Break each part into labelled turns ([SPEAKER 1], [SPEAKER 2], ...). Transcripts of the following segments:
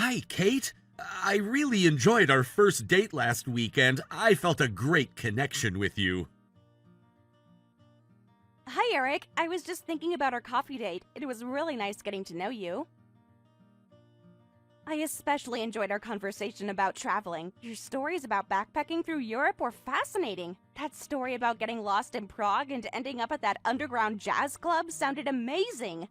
[SPEAKER 1] Hi, Kate. I really enjoyed our first date last week, and I felt a great connection with you.
[SPEAKER 2] Hi, Eric. I was just thinking about our coffee date. It was really nice getting to know you. I especially enjoyed our conversation about traveling. Your stories about backpacking through Europe were fascinating. That story about getting lost in Prague and ending up at that underground jazz club sounded amazing.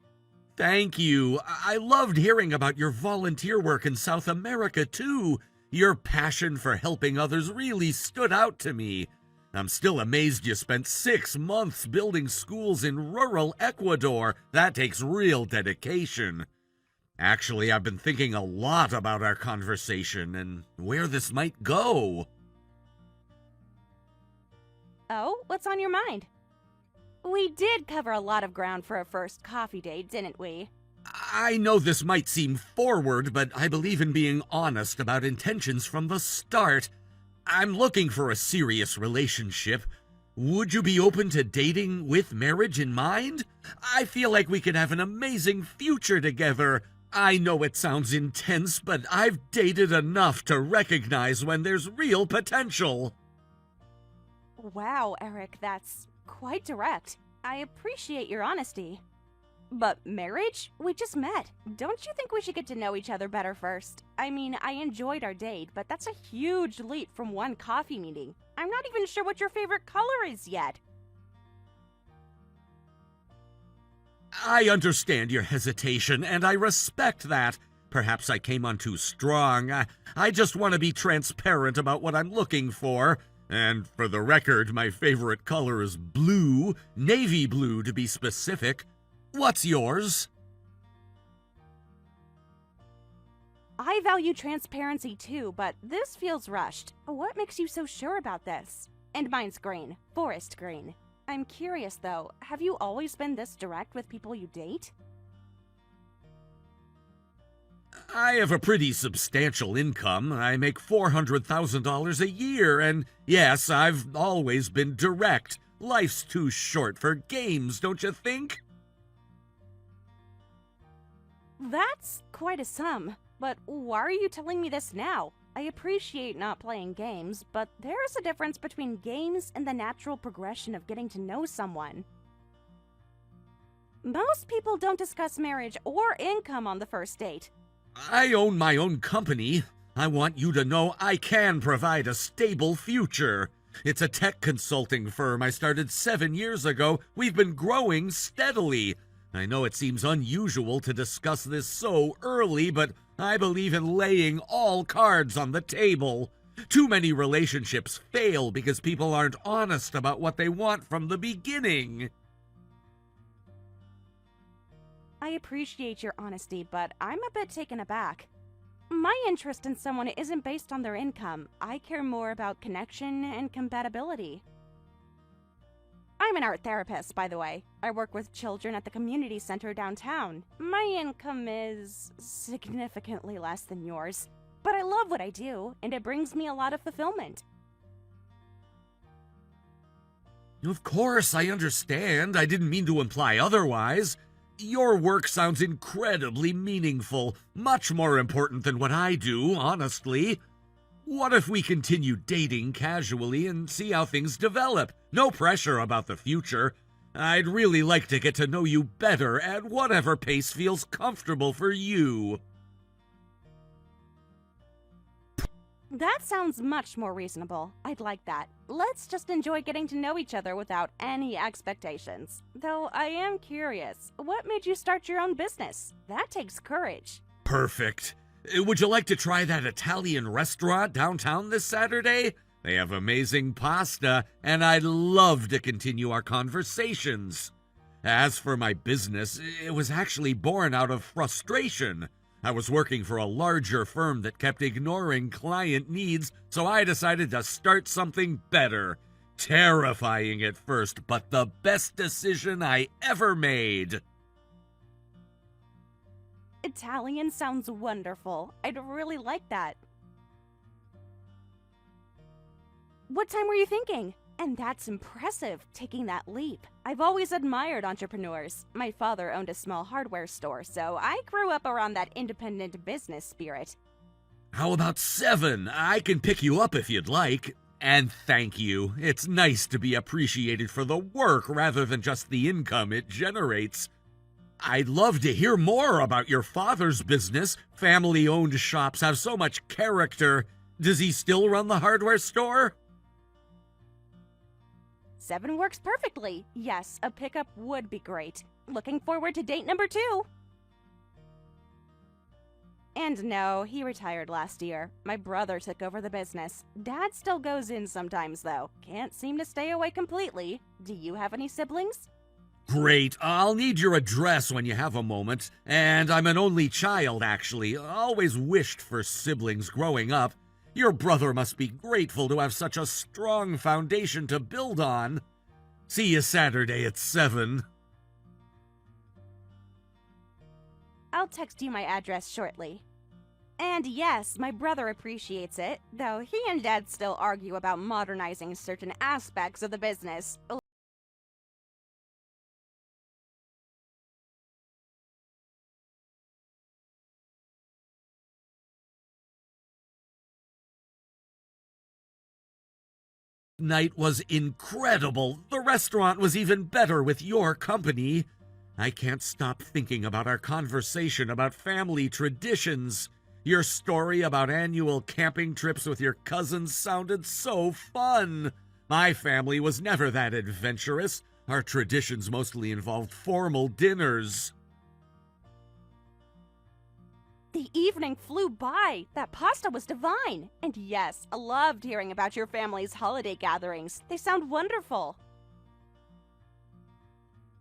[SPEAKER 1] Thank you. I loved hearing about your volunteer work in South America, too. Your passion for helping others really stood out to me. I'm still amazed you spent 6 months building schools in rural Ecuador. That takes real dedication. Actually, I've been thinking a lot about our conversation and where this might go.
[SPEAKER 2] Oh, what's on your mind? We did cover a lot of ground for a first coffee date, didn't we?
[SPEAKER 1] I know this might seem forward, but I believe in being honest about intentions from the start. I'm looking for a serious relationship. Would you be open to dating with marriage in mind? I feel like we could have an amazing future together. I know it sounds intense, but I've dated enough to recognize when there's real potential.
[SPEAKER 2] Wow, Eric, that's quite direct. I appreciate your honesty. But marriage? We just met. Don't you think we should get to know each other better first? I mean, I enjoyed our date, but that's a huge leap from one coffee meeting. I'm not even sure what your favorite color is yet.
[SPEAKER 1] I understand your hesitation, and I respect that. Perhaps I came on too strong. I just want to be transparent about what I'm looking for. And for the record, my favorite color is blue, navy blue to be specific. What's yours?
[SPEAKER 2] I value transparency too, but this feels rushed. What makes you so sure about this? And mine's green, forest green. I'm curious though, have you always been this direct with people you date?
[SPEAKER 1] I have a pretty substantial income. I make $400,000 a year, and yes, I've always been direct. Life's too short for games, don't you think?
[SPEAKER 2] That's quite a sum, but why are you telling me this now? I appreciate not playing games, but there's a difference between games and the natural progression of getting to know someone. Most people don't discuss marriage or income on the first date.
[SPEAKER 1] I own my own company. I want you to know I can provide a stable future. It's a tech consulting firm I started 7 years ago. We've been growing steadily. I know it seems unusual to discuss this so early, but I believe in laying all cards on the table. Too many relationships fail because people aren't honest about what they want from the beginning.
[SPEAKER 2] I appreciate your honesty, but I'm a bit taken aback. My interest in someone isn't based on their income. I care more about connection and compatibility. I'm an art therapist, by the way. I work with children at the community center downtown. My income is significantly less than yours, but I love what I do, and it brings me a lot of fulfillment.
[SPEAKER 1] Of course, I understand. I didn't mean to imply otherwise. Your work sounds incredibly meaningful, much more important than what I do, honestly. What if we continue dating casually and see how things develop? No pressure about the future. I'd really like to get to know you better at whatever pace feels comfortable for you.
[SPEAKER 2] That sounds much more reasonable. I'd like that. Let's just enjoy getting to know each other without any expectations. Though I am curious, what made you start your own business? That takes courage.
[SPEAKER 1] Perfect. Would you like to try that Italian restaurant downtown this Saturday? They have amazing pasta, and I'd love to continue our conversations. As for my business, it was actually born out of frustration. I was working for a larger firm that kept ignoring client needs, so I decided to start something better. Terrifying at first, but the best decision I ever made.
[SPEAKER 2] Italian sounds wonderful. I'd really like that. What time were you thinking? And that's impressive, taking that leap. I've always admired entrepreneurs. My father owned a small hardware store, so I grew up around that independent business spirit.
[SPEAKER 1] How about 7? I can pick you up if you'd like. And thank you. It's nice to be appreciated for the work rather than just the income it generates. I'd love to hear more about your father's business. Family-owned shops have so much character. Does he still run the hardware store?
[SPEAKER 2] 7 works perfectly. Yes, a pickup would be great. Looking forward to date number 2. And no, he retired last year. My brother took over the business. Dad still goes in sometimes, though. Can't seem to stay away completely. Do you have any siblings?
[SPEAKER 1] Great. I'll need your address when you have a moment. And I'm an only child, actually. Always wished for siblings growing up. Your brother must be grateful to have such a strong foundation to build on. See you Saturday at 7.
[SPEAKER 2] I'll text you my address shortly. And yes, my brother appreciates it, though he and Dad still argue about modernizing certain aspects of the business.
[SPEAKER 1] Night was incredible. The restaurant was even better with your company. I can't stop thinking about our conversation about family traditions. Your story about annual camping trips with your cousins sounded so fun. My family was never that adventurous. Our traditions mostly involved formal dinners.
[SPEAKER 2] The evening flew by. That pasta was divine. And yes, I loved hearing about your family's holiday gatherings. They sound wonderful.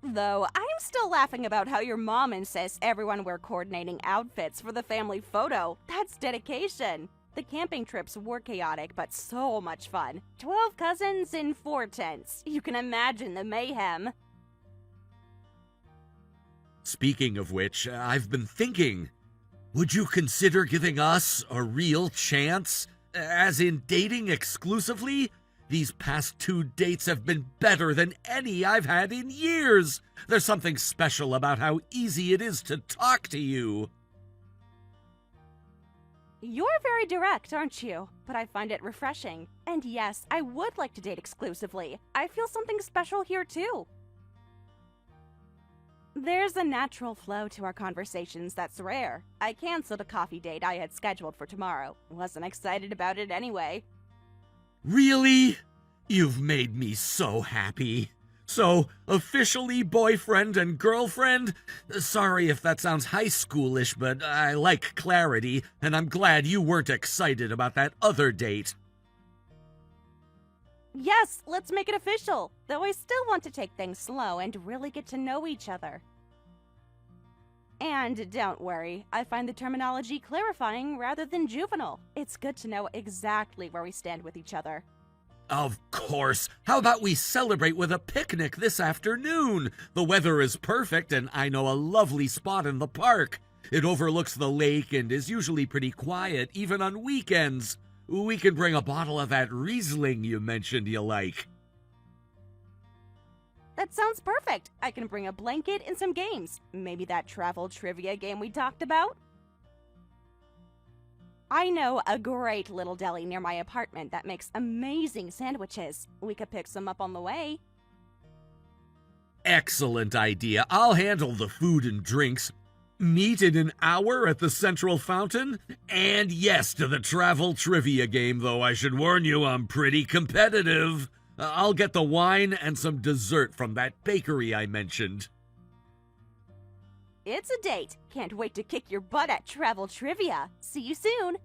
[SPEAKER 2] Though, I'm still laughing about how your mom insists everyone wear coordinating outfits for the family photo. That's dedication. The camping trips were chaotic, but so much fun. 12 cousins in 4 tents. You can imagine the mayhem.
[SPEAKER 1] Speaking of which, I've been thinking, would you consider giving us a real chance? As in dating exclusively? These past 2 dates have been better than any I've had in years. There's something special about how easy it is to talk to you.
[SPEAKER 2] You're very direct, aren't you? But I find it refreshing. And yes, I would like to date exclusively. I feel something special here too. There's a natural flow to our conversations that's rare. I canceled a coffee date I had scheduled for tomorrow. Wasn't excited about it anyway.
[SPEAKER 1] Really? You've made me so happy. So, officially boyfriend and girlfriend? Sorry if that sounds high schoolish, but I like clarity, and I'm glad you weren't excited about that other date.
[SPEAKER 2] Yes, let's make it official. Though I still want to take things slow and really get to know each other. And don't worry, I find the terminology clarifying rather than juvenile. It's good to know exactly where we stand with each other.
[SPEAKER 1] Of course. How about we celebrate with a picnic this afternoon? The weather is perfect, and I know a lovely spot in the park. It overlooks the lake and is usually pretty quiet, even on weekends. We can bring a bottle of that Riesling you mentioned you like.
[SPEAKER 2] That sounds perfect. I can bring a blanket and some games. Maybe that travel trivia game we talked about? I know a great little deli near my apartment that makes amazing sandwiches. We could pick some up on the way.
[SPEAKER 1] Excellent idea. I'll handle the food and drinks. Meet in an hour at the Central Fountain? And yes to the travel trivia game, though I should warn you I'm pretty competitive. I'll get the wine and some dessert from that bakery I mentioned.
[SPEAKER 2] It's a date. Can't wait to kick your butt at travel trivia. See you soon.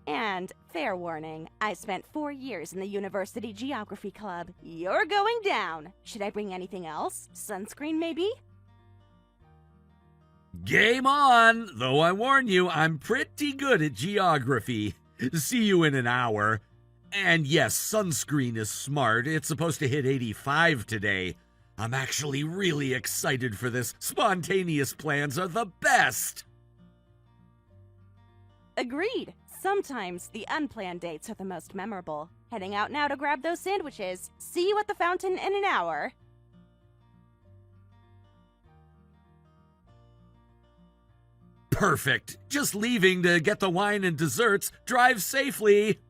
[SPEAKER 2] And fair warning, I spent 4 years in the University Geography Club. You're going down. Should I bring anything else? Sunscreen, maybe?
[SPEAKER 1] Game on! Though I warn you, I'm pretty good at geography. See you in an hour. And yes, sunscreen is smart. It's supposed to hit 85 today. I'm actually really excited for this. Spontaneous plans are the best!
[SPEAKER 2] Agreed. Sometimes the unplanned dates are the most memorable. Heading out now to grab those sandwiches. See you at the fountain in an hour.
[SPEAKER 1] Perfect. Just leaving to get the wine and desserts. Drive safely.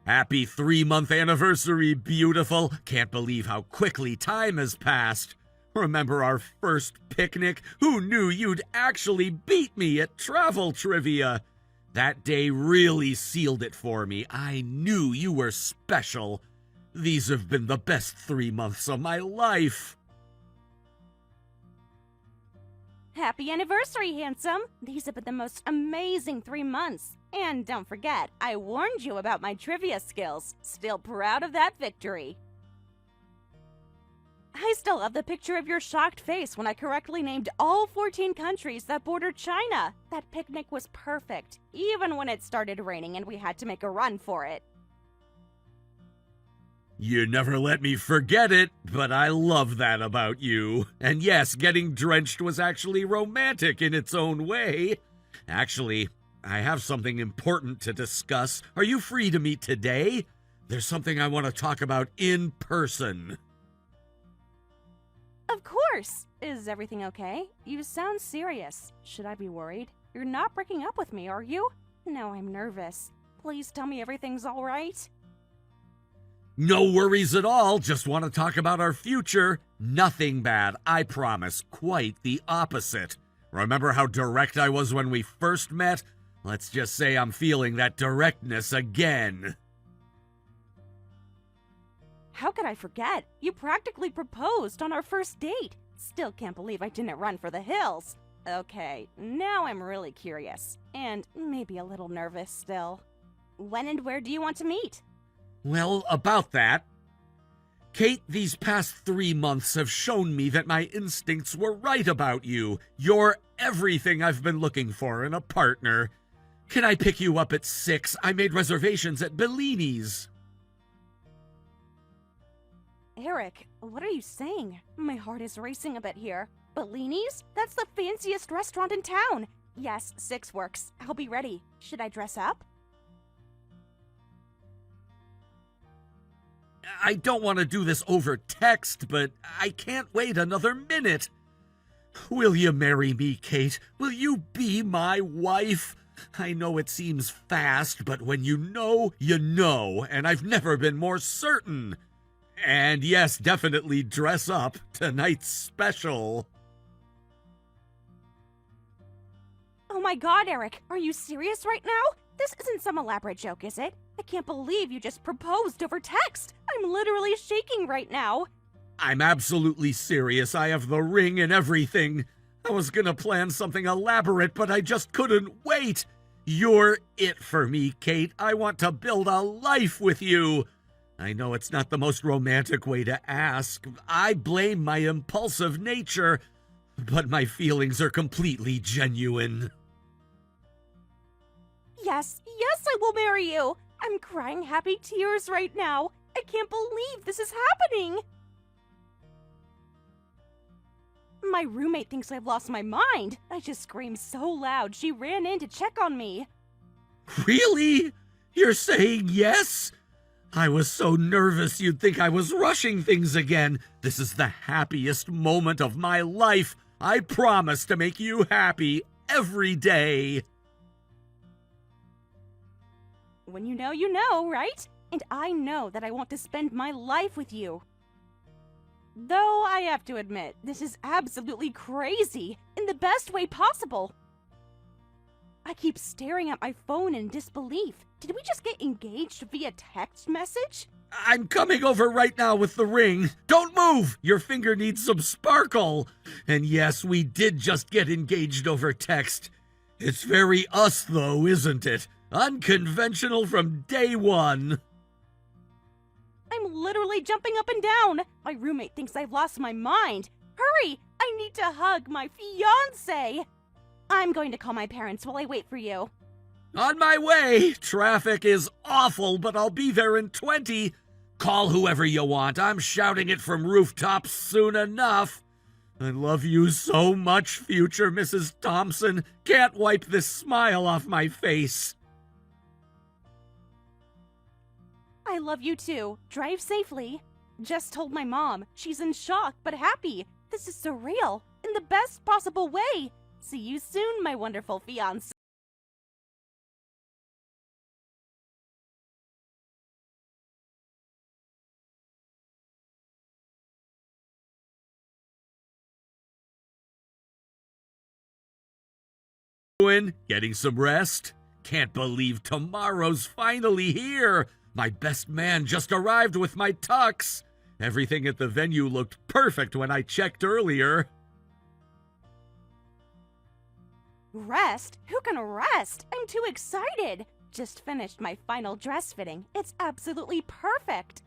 [SPEAKER 1] Happy 3-month anniversary, beautiful. Can't believe how quickly time has passed. Remember our first picnic? Who knew you'd actually beat me at travel trivia? That day really sealed it for me. I knew you were special. These have been the best 3 months of my life.
[SPEAKER 2] Happy anniversary, handsome! These have been the most amazing 3 months. And don't forget, I warned you about my trivia skills. Still proud of that victory. I still love the picture of your shocked face when I correctly named all 14 countries that border China. That picnic was perfect, even when it started raining and we had to make a run for it.
[SPEAKER 1] You never let me forget it, but I love that about you. And yes, getting drenched was actually romantic in its own way. Actually, I have something important to discuss. Are you free to meet today? There's something I want to talk about in person.
[SPEAKER 2] Of course! Is everything okay? You sound serious. Should I be worried? You're not breaking up with me, are you? No, I'm nervous. Please tell me everything's all right.
[SPEAKER 1] No worries at all. Just want to talk about our future. Nothing bad, I promise. Quite the opposite. Remember how direct I was when we first met? Let's just say I'm feeling that directness again.
[SPEAKER 2] How could I forget? You practically proposed on our first date. Still can't believe I didn't run for the hills. Okay, now I'm really curious. And maybe a little nervous still. When and where do you want to meet?
[SPEAKER 1] Well, about that. Kate, these past 3 months have shown me that my instincts were right about you. You're everything I've been looking for in a partner. Can I pick you up at 6? I made reservations at Bellini's.
[SPEAKER 2] Eric, what are you saying? My heart is racing a bit here. Bellini's? That's the fanciest restaurant in town. Yes, 6 works. I'll be ready. Should I dress up?
[SPEAKER 1] I don't want to do this over text, but I can't wait another minute. Will you marry me, Kate? Will you be my wife? I know it seems fast, but when you know, and I've never been more certain. And yes, definitely dress up. Tonight's special.
[SPEAKER 2] Oh my god, Eric, are you serious right now? This isn't some elaborate joke, is it? I can't believe you just proposed over text. I'm literally shaking right now.
[SPEAKER 1] I'm absolutely serious. I have the ring and everything. I was gonna plan something elaborate, but I just couldn't wait. You're it for me, Kate. I want to build a life with you. I know it's not the most romantic way to ask. I blame my impulsive nature, but my feelings are completely genuine.
[SPEAKER 2] Yes, I will marry you. I'm crying happy tears right now. I can't believe this is happening. My roommate thinks I've lost my mind. I just screamed so loud she ran in to check on me.
[SPEAKER 1] Really? You're saying yes? I was so nervous you'd think I was rushing things again. This is the happiest moment of my life. I promise to make you happy every day.
[SPEAKER 2] When you know, right? And I know that I want to spend my life with you. Though I have to admit, this is absolutely crazy, in the best way possible. I keep staring at my phone in disbelief. Did we just get engaged via text message?
[SPEAKER 1] I'm coming over right now with the ring. Don't move! Your finger needs some sparkle. And yes, we did just get engaged over text. It's very us, though, isn't it? Unconventional from day one.
[SPEAKER 2] I'm literally jumping up and down. My roommate thinks I've lost my mind. Hurry! I need to hug my fiancé. I'm going to call my parents while I wait for you.
[SPEAKER 1] On my way! Traffic is awful, but I'll be there in 20. Call whoever you want. I'm shouting it from rooftops soon enough. I love you so much, future Mrs. Thompson. Can't wipe this smile off my face.
[SPEAKER 2] I love you too. Drive safely. Just told my mom. She's in shock but happy. This is surreal. In the best possible way. See you soon, my wonderful fiancé.
[SPEAKER 1] Getting some rest? Can't believe tomorrow's finally here. My best man just arrived with my tux. Everything at the venue looked perfect when I checked earlier.
[SPEAKER 2] Rest? Who can rest? I'm too excited. Just finished my final dress fitting. It's absolutely perfect.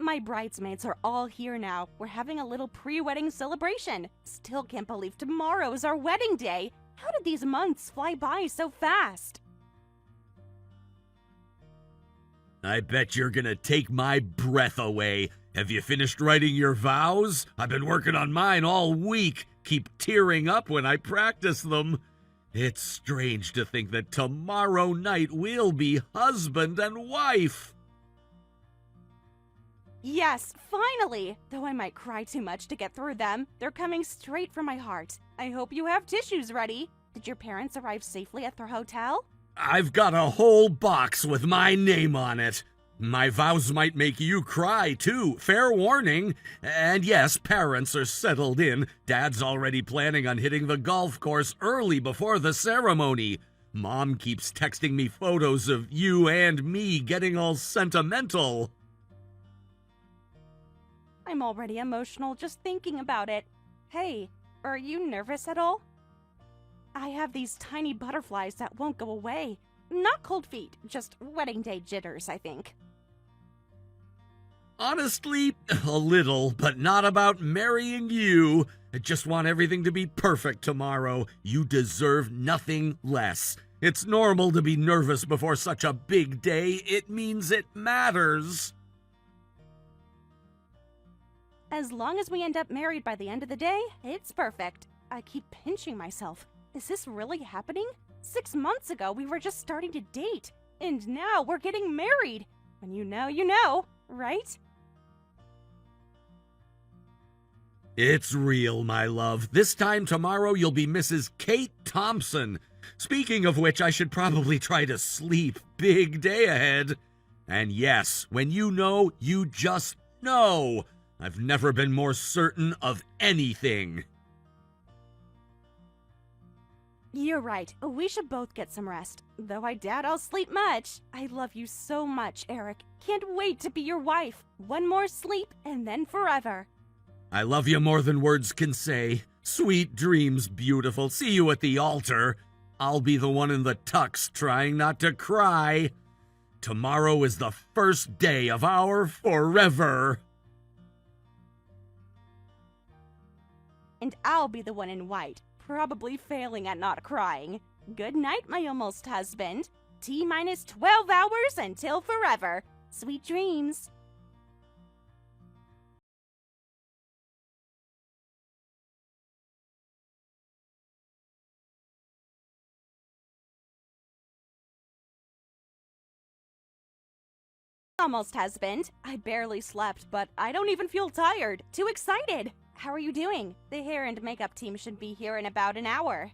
[SPEAKER 2] My bridesmaids are all here now. We're having a little pre-wedding celebration. Still can't believe tomorrow's our wedding day. How did these months fly by so fast?
[SPEAKER 1] I bet you're gonna take my breath away. Have you finished writing your vows? I've been working on mine all week. Keep tearing up when I practice them. It's strange to think that tomorrow night we'll be husband and wife.
[SPEAKER 2] Yes, finally! Though I might cry too much to get through them, they're coming straight from my heart. I hope you have tissues ready. Did your parents arrive safely at their hotel?
[SPEAKER 1] I've got a whole box with my name on it. My vows might make you cry, too. Fair warning. And yes, parents are settled in. Dad's already planning on hitting the golf course early before the ceremony. Mom keeps texting me photos of you and me getting all sentimental.
[SPEAKER 2] I'm already emotional just thinking about it. Hey, are you nervous at all? I have these tiny butterflies that won't go away. Not cold feet, just wedding day jitters, I think.
[SPEAKER 1] Honestly, a little, but not about marrying you. I just want everything to be perfect tomorrow. You deserve nothing less. It's normal to be nervous before such a big day. It means it matters.
[SPEAKER 2] As long as we end up married by the end of the day, it's perfect. I keep pinching myself. Is this really happening? 6 months ago, we were just starting to date. And now we're getting married. When you know, right?
[SPEAKER 1] It's real, my love. This time tomorrow, you'll be Mrs. Kate Thompson. Speaking of which, I should probably try to sleep. Big day ahead. And yes, when you know, you just know. I've never been more certain of anything.
[SPEAKER 2] You're right. We should both get some rest. Though I doubt I'll sleep much. I love you so much, Eric. Can't wait to be your wife. One more sleep, and then forever.
[SPEAKER 1] I love you more than words can say. Sweet dreams, beautiful. See you at the altar. I'll be the one in the tux trying not to cry. Tomorrow is the first day of our forever.
[SPEAKER 2] And I'll be the one in white, probably failing at not crying. Good night, my almost husband. T-minus 12 hours until forever. Sweet dreams. Almost husband. I barely slept, but I don't even feel tired. Too excited. How are you doing? The hair and makeup team should be here in about an hour.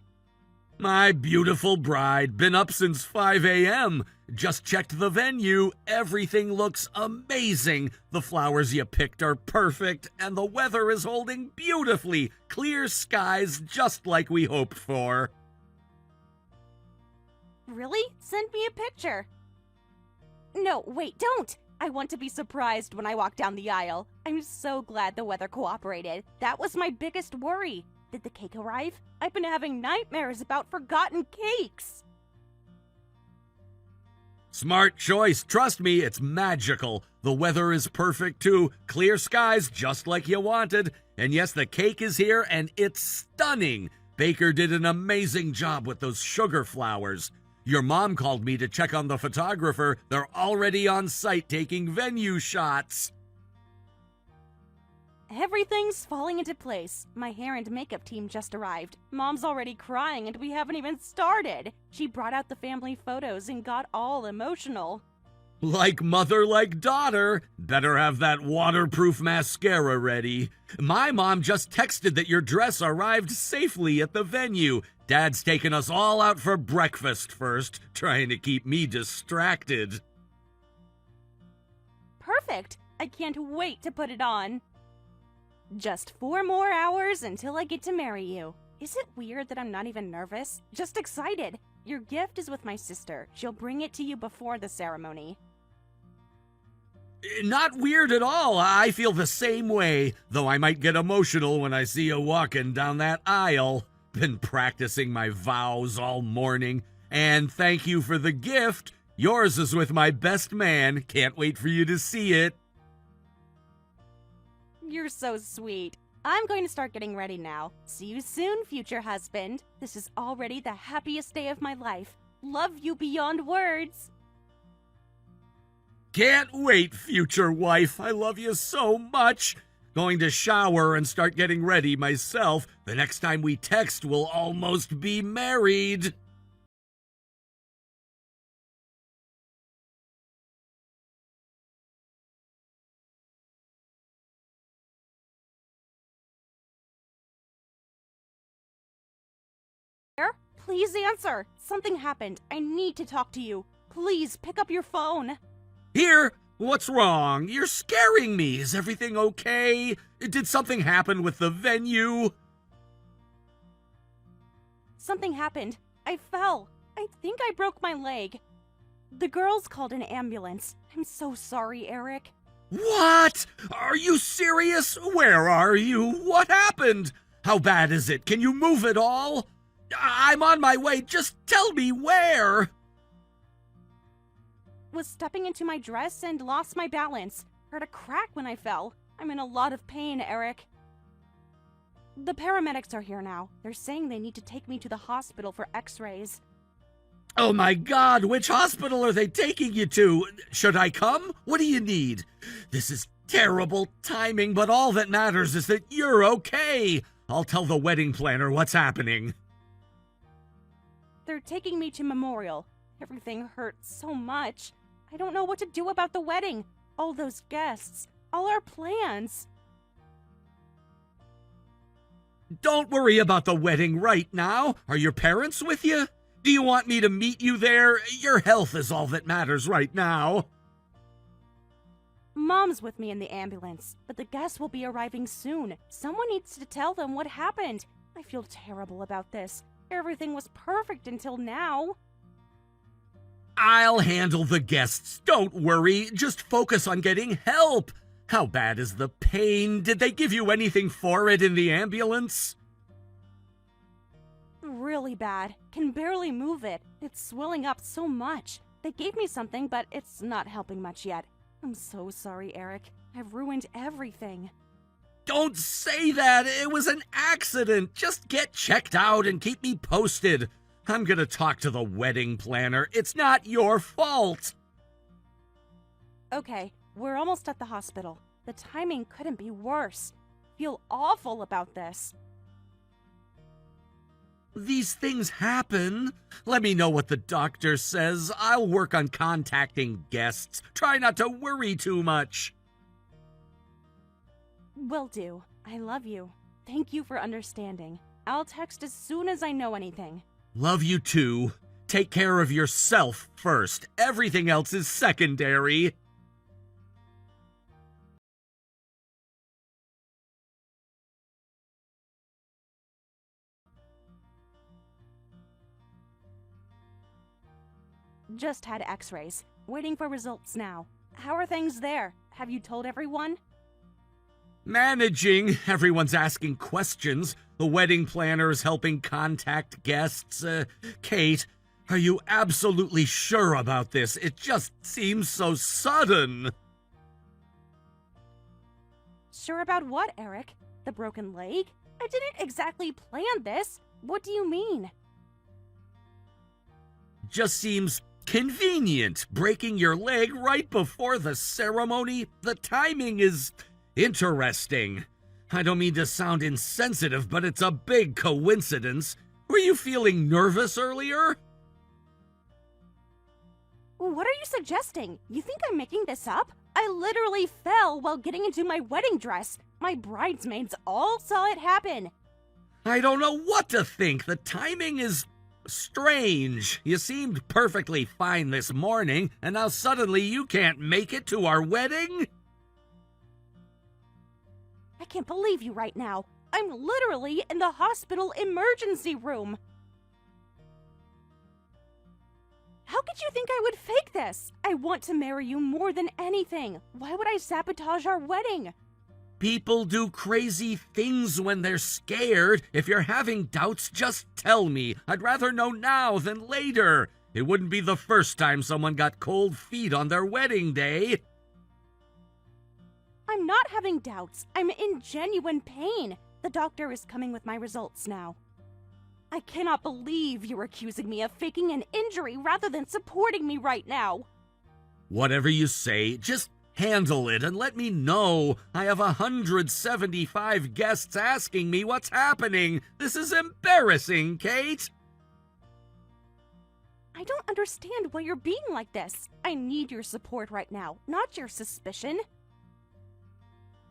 [SPEAKER 1] My beautiful bride, been up since 5 a.m. Just checked the venue. Everything looks amazing. The flowers you picked are perfect, and the weather is holding beautifully. Clear skies just like we hoped for.
[SPEAKER 2] Really? Send me a picture. No, wait, don't! I want to be surprised when I walk down the aisle. I'm so glad the weather cooperated. That was my biggest worry. Did the cake arrive? I've been having nightmares about forgotten cakes.
[SPEAKER 1] Smart choice. Trust me, it's magical. The weather is perfect too. Clear skies just like you wanted. And yes, the cake is here and it's stunning. Baker did an amazing job with those sugar flowers. Your mom called me to check on the photographer. They're already on site taking venue shots.
[SPEAKER 2] Everything's falling into place. My hair and makeup team just arrived. Mom's already crying and we haven't even started. She brought out the family photos and got all emotional.
[SPEAKER 1] Like mother, like daughter. Better have that waterproof mascara ready. My mom just texted that your dress arrived safely at the venue. Dad's taking us all out for breakfast first, trying to keep me distracted.
[SPEAKER 2] Perfect! I can't wait to put it on. Just 4 more hours until I get to marry you. Is it weird that I'm not even nervous? Just excited. Your gift is with my sister. She'll bring it to you before the ceremony.
[SPEAKER 1] Not weird at all. I feel the same way, though I might get emotional when I see you walking down that aisle. Been practicing my vows all morning, and thank you for the gift. Yours is with my best man. Can't wait for you to see it.
[SPEAKER 2] You're so sweet. I'm going to start getting ready now. See you soon, future husband. This is already the happiest day of my life. Love you beyond words.
[SPEAKER 1] Can't wait, future wife. I love you so much. Going to shower and start getting ready myself. The next time we text, we'll almost be married.
[SPEAKER 2] Please answer. Something happened. I need to talk to you. Please pick up your phone.
[SPEAKER 1] Here? What's wrong? You're scaring me. Is everything okay? Did something happen with the venue?
[SPEAKER 2] Something happened. I fell. I think I broke my leg. The girls called an ambulance. I'm so sorry, Eric.
[SPEAKER 1] What? Are you serious? Where are you? What happened? How bad is it? Can you move at all? I'm on my way. Just tell me where.
[SPEAKER 2] Was stepping into my dress and lost my balance. Heard a crack when I fell. I'm in a lot of pain, Eric. The paramedics are here now. They're saying they need to take me to the hospital for x-rays.
[SPEAKER 1] Oh my God, which hospital are they taking you to? Should I come? What do you need? This is terrible timing, but all that matters is that you're okay. I'll tell the wedding planner what's happening.
[SPEAKER 2] They're taking me to Memorial. Everything hurts so much. I don't know what to do about the wedding. All those guests. All our plans.
[SPEAKER 1] Don't worry about the wedding right now. Are your parents with you? Do you want me to meet you there? Your health is all that matters right now.
[SPEAKER 2] Mom's with me in the ambulance, but the guests will be arriving soon. Someone needs to tell them what happened. I feel terrible about this. Everything was perfect until now.
[SPEAKER 1] I'll handle the guests. Don't worry. Just focus on getting help. How bad is the pain? Did they give you anything for it in the ambulance?
[SPEAKER 2] Really bad. Can barely move it. It's swelling up so much. They gave me something, but it's not helping much yet. I'm so sorry, Eric. I've ruined everything.
[SPEAKER 1] Don't say that. It was an accident. Just get checked out and keep me posted. I'm gonna talk to the wedding planner. It's not your fault.
[SPEAKER 2] Okay, we're almost at the hospital. The timing couldn't be worse. Feel awful about this.
[SPEAKER 1] These things happen. Let me know what the doctor says. I'll work on contacting guests. Try not to worry too much.
[SPEAKER 2] Will do. I love you. Thank you for understanding. I'll text as soon as I know anything.
[SPEAKER 1] Love you too. Take care of yourself first. Everything else is secondary.
[SPEAKER 2] Just had x-rays. Waiting for results now. How are things there? Have you told everyone?
[SPEAKER 1] Managing. Everyone's asking questions. The wedding planner is helping contact guests. Kate, are you absolutely sure about this? It just seems so sudden.
[SPEAKER 2] Sure about what, Eric? The broken leg? I didn't exactly plan this. What do you mean?
[SPEAKER 1] Just seems convenient, breaking your leg right before the ceremony. The timing is interesting. I don't mean to sound insensitive, but it's a big coincidence. Were you feeling nervous earlier?
[SPEAKER 2] What are you suggesting? You think I'm making this up? I literally fell while getting into my wedding dress. My bridesmaids all saw it happen.
[SPEAKER 1] I don't know what to think. The timing is strange. You seemed perfectly fine this morning, and now suddenly you can't make it to our wedding?
[SPEAKER 2] I can't believe you right now. I'm literally in the hospital emergency room. How could you think I would fake this? I want to marry you more than anything. Why would I sabotage our wedding?
[SPEAKER 1] People do crazy things when they're scared. If you're having doubts, just tell me. I'd rather know now than later. It wouldn't be the first time someone got cold feet on their wedding day.
[SPEAKER 2] I'm not having doubts. I'm in genuine pain. The doctor is coming with my results now. I cannot believe you're accusing me of faking an injury rather than supporting me right now.
[SPEAKER 1] Whatever you say, just handle it and let me know. I have 175 guests asking me what's happening. This is embarrassing, Kate.
[SPEAKER 2] I don't understand why you're being like this. I need your support right now, not your suspicion.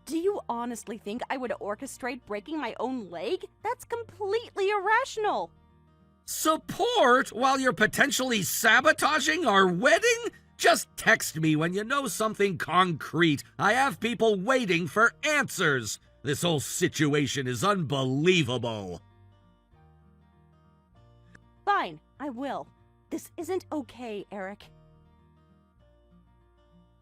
[SPEAKER 2] Do you honestly think I would orchestrate breaking my own leg? That's completely irrational.
[SPEAKER 1] Support while you're potentially sabotaging our wedding? Just text me when you know something concrete. I have people waiting for answers. This whole situation is unbelievable.
[SPEAKER 2] Fine, I will. This isn't okay, Eric.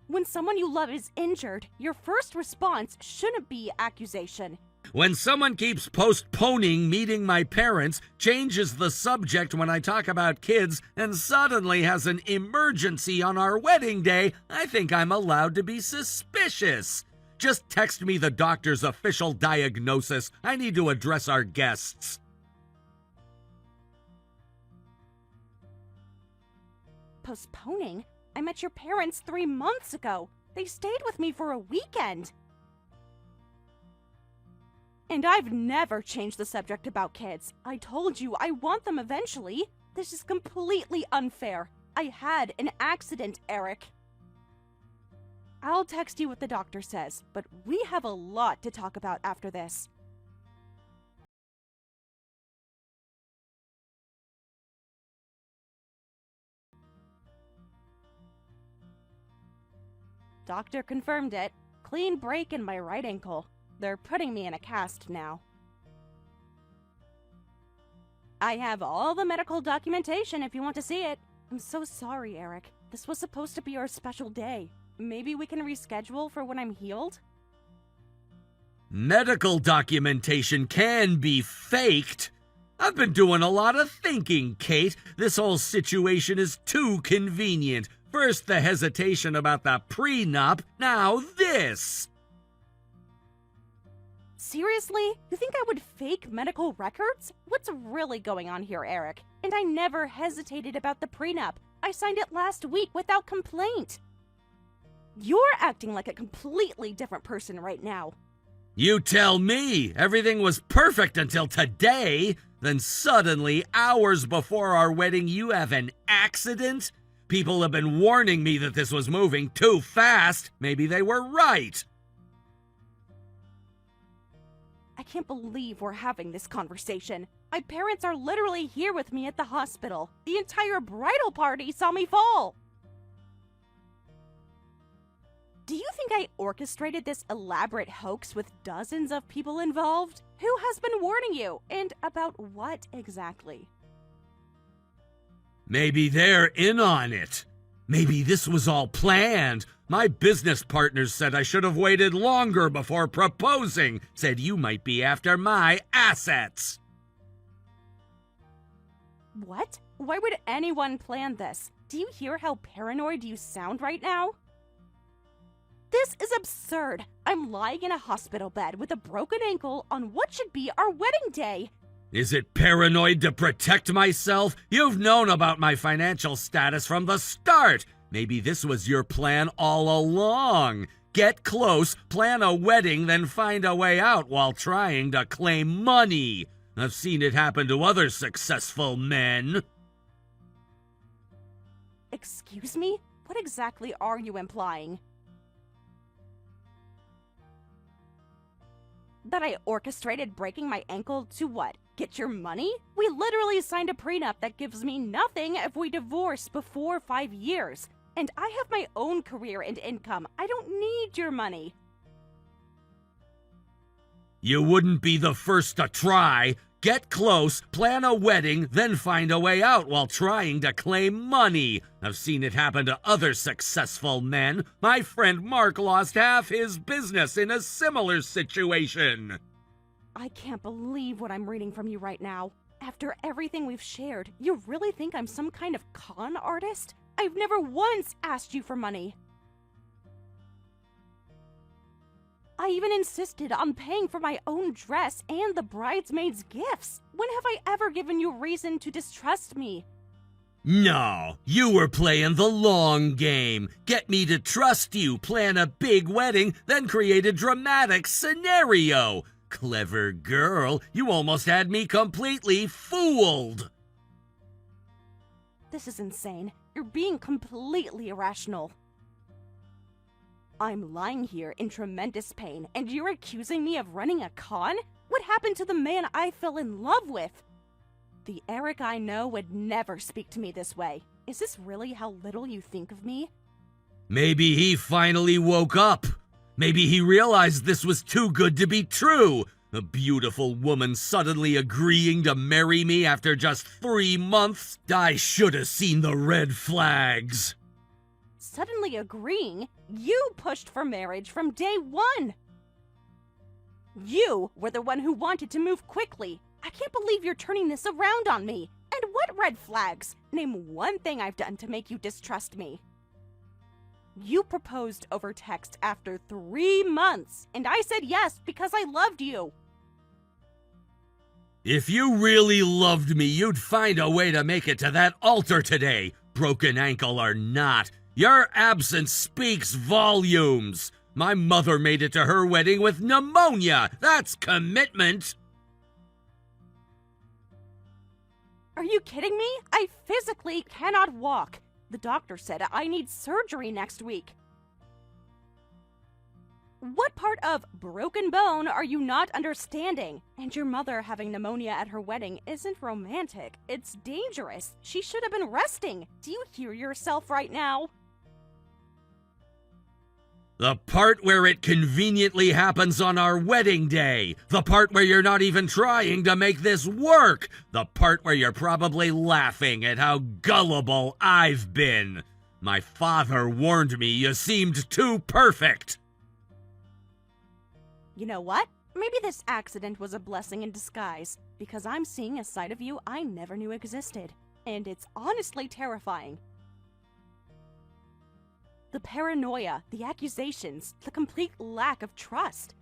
[SPEAKER 2] When someone you love is injured, your first response shouldn't be accusation.
[SPEAKER 1] When someone keeps postponing meeting my parents, changes the subject when I talk about kids, and suddenly has an emergency on our wedding day, I think I'm allowed to be suspicious. Just text me the doctor's official diagnosis. I need to address our guests.
[SPEAKER 2] Postponing? I met your parents 3 months ago. They stayed with me for a weekend. And I've never changed the subject about kids. I told you I want them eventually. This is completely unfair. I had an accident, Eric. I'll text you what the doctor says, but we have a lot to talk about after this. Doctor confirmed it. Clean break in my right ankle. They're putting me in a cast now. I have all the medical documentation if you want to see it. I'm so sorry, Eric. This was supposed to be our special day. Maybe we can reschedule for when I'm healed?
[SPEAKER 1] Medical documentation can be faked. I've been doing a lot of thinking, Kate. This whole situation is too convenient. First the hesitation about the prenup, now this.
[SPEAKER 2] Seriously? You think I would fake medical records? What's really going on here, Eric? And I never hesitated about the prenup. I signed it last week without complaint. You're acting like a completely different person right now.
[SPEAKER 1] You tell me. Everything was perfect until today. Then suddenly, hours before our wedding, you have an accident? People have been warning me that this was moving too fast. Maybe they were right.
[SPEAKER 2] I can't believe we're having this conversation. My parents are literally here with me at the hospital. The entire bridal party saw me fall. Do you think I orchestrated this elaborate hoax with dozens of people involved? Who has been warning you? And about what exactly?
[SPEAKER 1] Maybe they're in on it. Maybe this was all planned. My business partners said I should have waited longer before proposing. Said you might be after my assets.
[SPEAKER 2] What? Why would anyone plan this? Do you hear how paranoid you sound right now? This is absurd. I'm lying in a hospital bed with a broken ankle on what should be our wedding day.
[SPEAKER 1] Is it paranoid to protect myself? You've known about my financial status from the start. Maybe this was your plan all along. Get close, plan a wedding, then find a way out while trying to claim money. I've seen it happen to other successful men.
[SPEAKER 2] Excuse me? What exactly are you implying? That I orchestrated breaking my ankle to what? Get your money? We literally signed a prenup that gives me nothing if we divorce before 5 years. And I have my own career and income. I don't need your money.
[SPEAKER 1] You wouldn't be the first to try. Get close, plan a wedding, then find a way out while trying to claim money. I've seen it happen to other successful men. My friend Mark lost half his business in a similar situation.
[SPEAKER 2] I can't believe what I'm reading from you right now. After everything we've shared, you really think I'm some kind of con artist? I've never once asked you for money. I even insisted on paying for my own dress and the bridesmaids' gifts. When have I ever given you reason to distrust me?
[SPEAKER 1] No, you were playing the long game. Get me to trust you, plan a big wedding, then create a dramatic scenario. Clever girl, you almost had me completely fooled.
[SPEAKER 2] This is insane. You're being completely irrational. I'm lying here in tremendous pain, and you're accusing me of running a con? What happened to the man I fell in love with? The Eric I know would never speak to me this way. Is this really how little you think of me?
[SPEAKER 1] Maybe he finally woke up. Maybe he realized this was too good to be true. A beautiful woman suddenly agreeing to marry me after just 3 months? I should have seen the red flags.
[SPEAKER 2] Suddenly agreeing? You pushed for marriage from day one. You were the one who wanted to move quickly. I can't believe you're turning this around on me. And what red flags? Name one thing I've done to make you distrust me. You proposed over text after 3 months, and I said yes because I loved you.
[SPEAKER 1] If you really loved me, you'd find a way to make it to that altar today, broken ankle or not. Your absence speaks volumes. My mother made it to her wedding with pneumonia. That's commitment.
[SPEAKER 2] Are you kidding me? I physically cannot walk. The doctor said I need surgery next week. What part of broken bone are you not understanding? And your mother having pneumonia at her wedding isn't romantic. It's dangerous. She should have been resting. Do you hear yourself right now?
[SPEAKER 1] The part where it conveniently happens on our wedding day. The part where you're not even trying to make this work. The part where you're probably laughing at how gullible I've been. My father warned me you seemed too perfect.
[SPEAKER 2] You know what? Maybe this accident was a blessing in disguise, because I'm seeing a side of you I never knew existed. And it's honestly terrifying. The paranoia, the accusations, the complete lack of trust.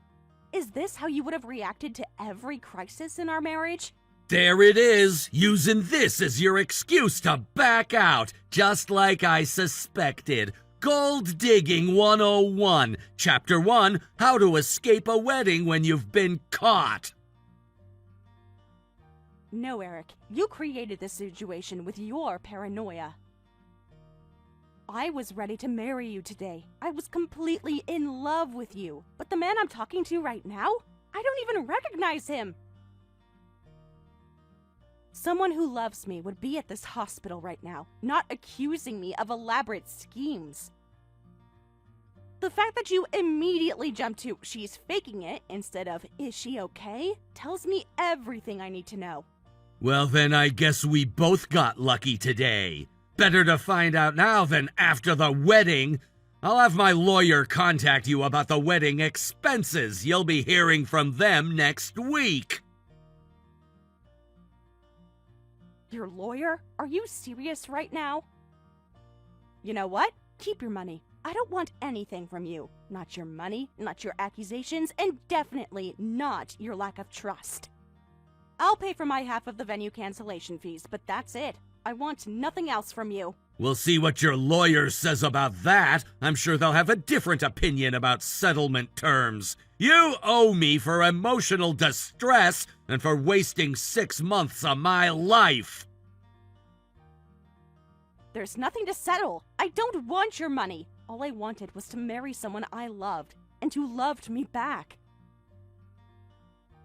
[SPEAKER 2] Is this how you would have reacted to every crisis in our marriage?
[SPEAKER 1] There it is, using this as your excuse to back out, just like I suspected. Gold Digging 101, Chapter 1, How to Escape a Wedding When You've Been Caught.
[SPEAKER 2] No, Eric, you created this situation with your paranoia. I was ready to marry you today. I was completely in love with you. But the man I'm talking to right now, I don't even recognize him. Someone who loves me would be at this hospital right now, not accusing me of elaborate schemes. The fact that you immediately jumped to, she's faking it, instead of, is she okay, tells me everything I need to know.
[SPEAKER 1] Well, then I guess we both got lucky today. Better to find out now than after the wedding. I'll have my lawyer contact you about the wedding expenses. You'll be hearing from them next week.
[SPEAKER 2] Your lawyer? Are you serious right now? You know what? Keep your money. I don't want anything from you. Not your money, not your accusations, and definitely not your lack of trust. I'll pay for my half of the venue cancellation fees, but that's it. I want nothing else from you.
[SPEAKER 1] We'll see what your lawyer says about that. I'm sure they'll have a different opinion about settlement terms. You owe me for emotional distress and for wasting 6 months of my life.
[SPEAKER 2] There's nothing to settle. I don't want your money. All I wanted was to marry someone I loved, and who loved me back.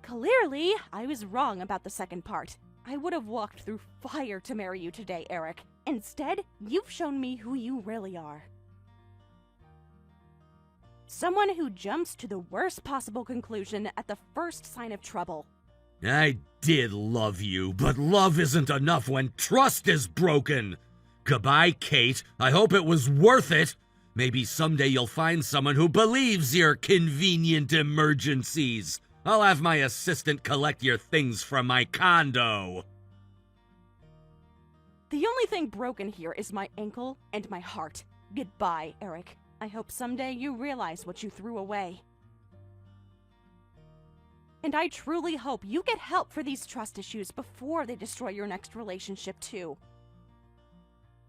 [SPEAKER 2] Clearly, I was wrong about the second part. I would have walked through fire to marry you today, Eric. Instead, you've shown me who you really are. Someone who jumps to the worst possible conclusion at the first sign of trouble.
[SPEAKER 1] I did love you, but love isn't enough when trust is broken. Goodbye, Kate. I hope it was worth it. Maybe someday you'll find someone who believes your convenient emergencies. I'll have my assistant collect your things from my condo.
[SPEAKER 2] The only thing broken here is my ankle and my heart. Goodbye, Eric. I hope someday you realize what you threw away. And I truly hope you get help for these trust issues before they destroy your next relationship, too.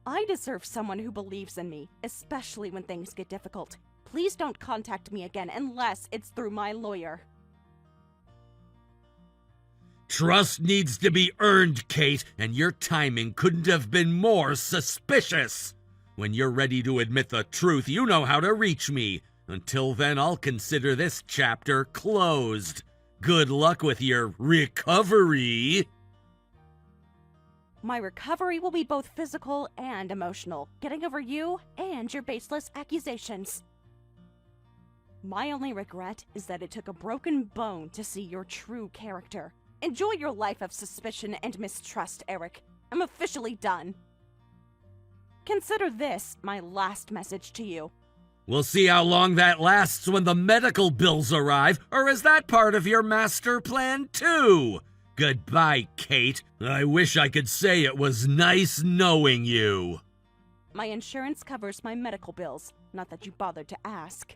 [SPEAKER 2] I deserve someone who believes in me, especially when things get difficult. Please don't contact me again unless it's through my lawyer.
[SPEAKER 1] Trust needs to be earned, Kate, and your timing couldn't have been more suspicious. When you're ready to admit the truth, you know how to reach me. Until then, I'll consider this chapter closed. Good luck with your recovery.
[SPEAKER 2] My recovery will be both physical and emotional, getting over you and your baseless accusations. My only regret is that it took a broken bone to see your true character. Enjoy your life of suspicion and mistrust, Eric. I'm officially done. Consider this my last message to you.
[SPEAKER 1] We'll see how long that lasts when the medical bills arrive, or is that part of your master plan too? Goodbye, Kate. I wish I could say it was nice knowing you.
[SPEAKER 2] My insurance covers my medical bills, not that you bothered to ask.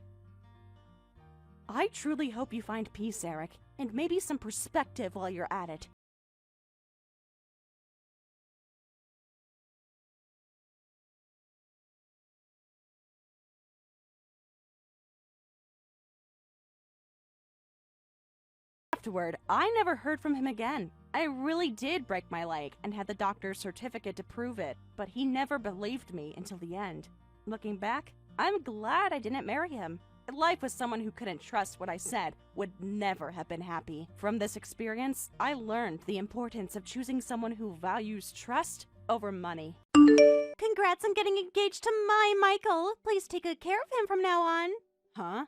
[SPEAKER 2] I truly hope you find peace, Eric, and maybe some perspective while you're at it. Afterward, I never heard from him again. I really did break my leg and had the doctor's certificate to prove it, but he never believed me until the end. Looking back, I'm glad I didn't marry him. Life with someone who couldn't trust what I said would never have been happy. From this experience, I learned the importance of choosing someone who values trust over money. Congrats on getting engaged to my Michael. Please take good care of him from now on. Huh?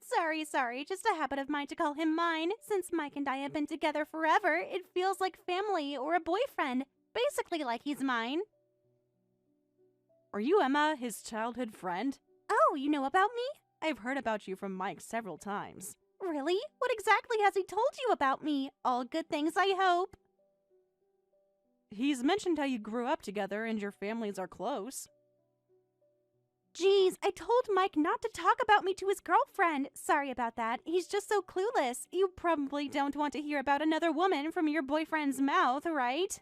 [SPEAKER 2] Sorry. Just a habit of mine to call him mine. Since Mike and I have been together forever, it feels like family or a boyfriend. Basically like he's mine. Are you Emma, his childhood friend? Oh, you know about me? I've heard about you from Mike several times. Really? What exactly has he told you about me? All good things, I hope. He's mentioned how you grew up together and your families are close. Geez, I told Mike not to talk about me to his girlfriend. Sorry about that. He's just so clueless. You probably don't want to hear about another woman from your boyfriend's mouth, right?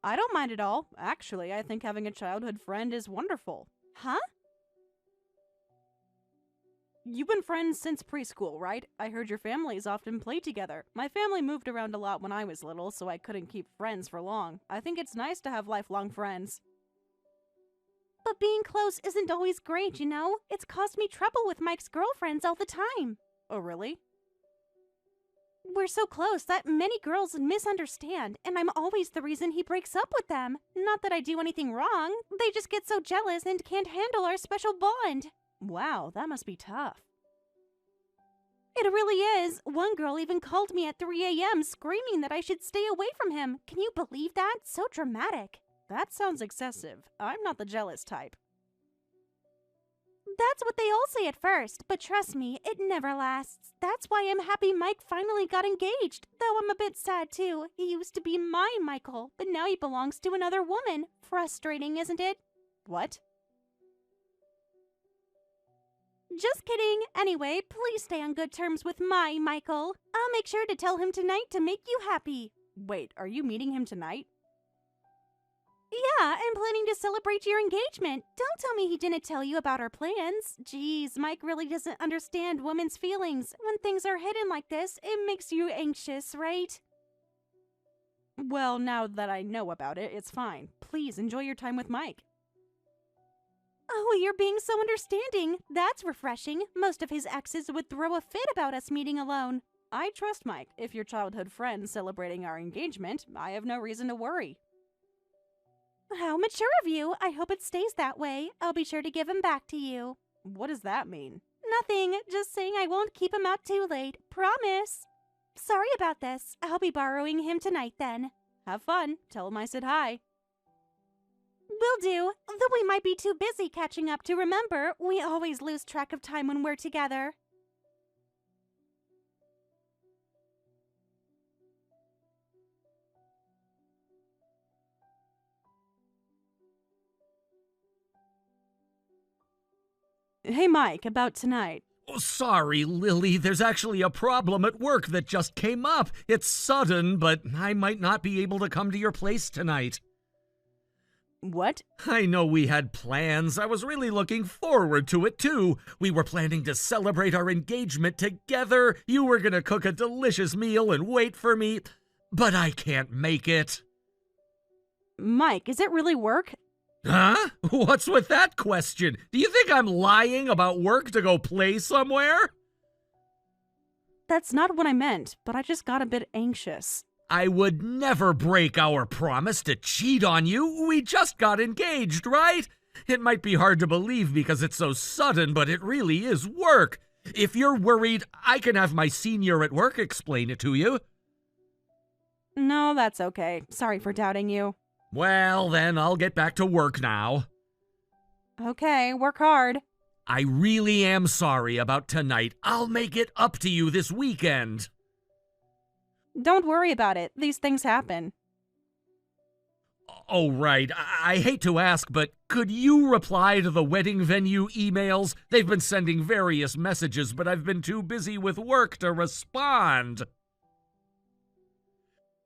[SPEAKER 2] I don't mind at all. Actually, I think having a childhood friend is wonderful. Huh? You've been friends since preschool, right? I heard your families often play together. My family moved around a lot when I was little, so I couldn't keep friends for long. I think it's nice to have lifelong friends. But being close isn't always great, you know? It's caused me trouble with Mike's girlfriends all the time. Oh, really? We're so close that many girls misunderstand, and I'm always the reason he breaks up with them. Not that I do anything wrong. They just get so jealous and can't handle our special bond. Wow, that must be tough. It really is. One girl even called me at 3 a.m. screaming that I should stay away from him. Can you believe that? So dramatic. That sounds excessive. I'm not the jealous type. That's what they all say at first, but trust me, it never lasts. That's why I'm happy Mike finally got engaged, though I'm a bit sad too. He used to be my Michael, but now he belongs to another woman. Frustrating, isn't it? What? Just kidding. Anyway, please stay on good terms with my Michael. I'll make sure to tell him tonight to make you happy. Wait, are you meeting him tonight? Yeah, I'm planning to celebrate your engagement. Don't tell me he didn't tell you about our plans. Jeez, Mike really doesn't understand women's feelings. When things are hidden like this, it makes you anxious, right? Well, now that I know about it, it's fine. Please enjoy your time with Mike. Oh, you're being so understanding. That's refreshing. Most of his exes would throw a fit about us meeting alone. I trust Mike. If your childhood friend's celebrating our engagement, I have no reason to worry. How mature of you. I hope it stays that way. I'll be sure to give him back to you. What does that mean? Nothing. Just saying I won't keep him out too late. Promise. Sorry about this. I'll be borrowing him tonight then. Have fun. Tell him I said hi. Will do. Though we might be too busy catching up to remember, we always lose track of time when we're together. Hey, Mike, about tonight.
[SPEAKER 3] Oh, sorry, Lily. There's actually a problem at work that just came up. It's sudden, but I might not be able to come to your place tonight.
[SPEAKER 2] What?
[SPEAKER 3] I know we had plans. I was really looking forward to it, too. We were planning to celebrate our engagement together. You were gonna cook a delicious meal and wait for me, but I can't make it.
[SPEAKER 2] Mike, is it really work?
[SPEAKER 3] Huh? What's with that question? Do you think I'm lying about work to go play somewhere?
[SPEAKER 2] That's not what I meant, but I just got a bit anxious.
[SPEAKER 3] I would never break our promise to cheat on you. We just got engaged, right? It might be hard to believe because it's so sudden, but it really is work. If you're worried, I can have my senior at work explain it to you.
[SPEAKER 2] No, that's okay. Sorry for doubting you.
[SPEAKER 3] Well, then I'll get back to work now.
[SPEAKER 2] Okay, work hard.
[SPEAKER 3] I really am sorry about tonight. I'll make it up to you this weekend.
[SPEAKER 2] Don't worry about it. These things happen.
[SPEAKER 3] Oh, right. I hate to ask, but could you reply to the wedding venue emails? They've been sending various messages, but I've been too busy with work to respond.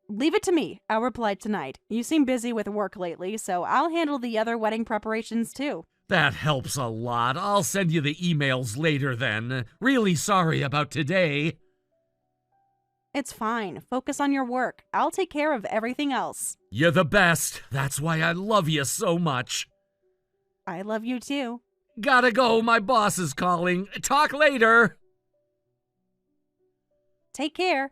[SPEAKER 2] Leave it to me. I'll reply tonight. You seem busy with work lately, so I'll handle the other wedding preparations too.
[SPEAKER 3] That helps a lot. I'll send you the emails later then. Really sorry about today.
[SPEAKER 2] It's fine. Focus on your work. I'll take care of everything else.
[SPEAKER 3] You're the best. That's why I love you so much.
[SPEAKER 2] I love you too.
[SPEAKER 3] Gotta go. My boss is calling. Talk later.
[SPEAKER 2] Take care.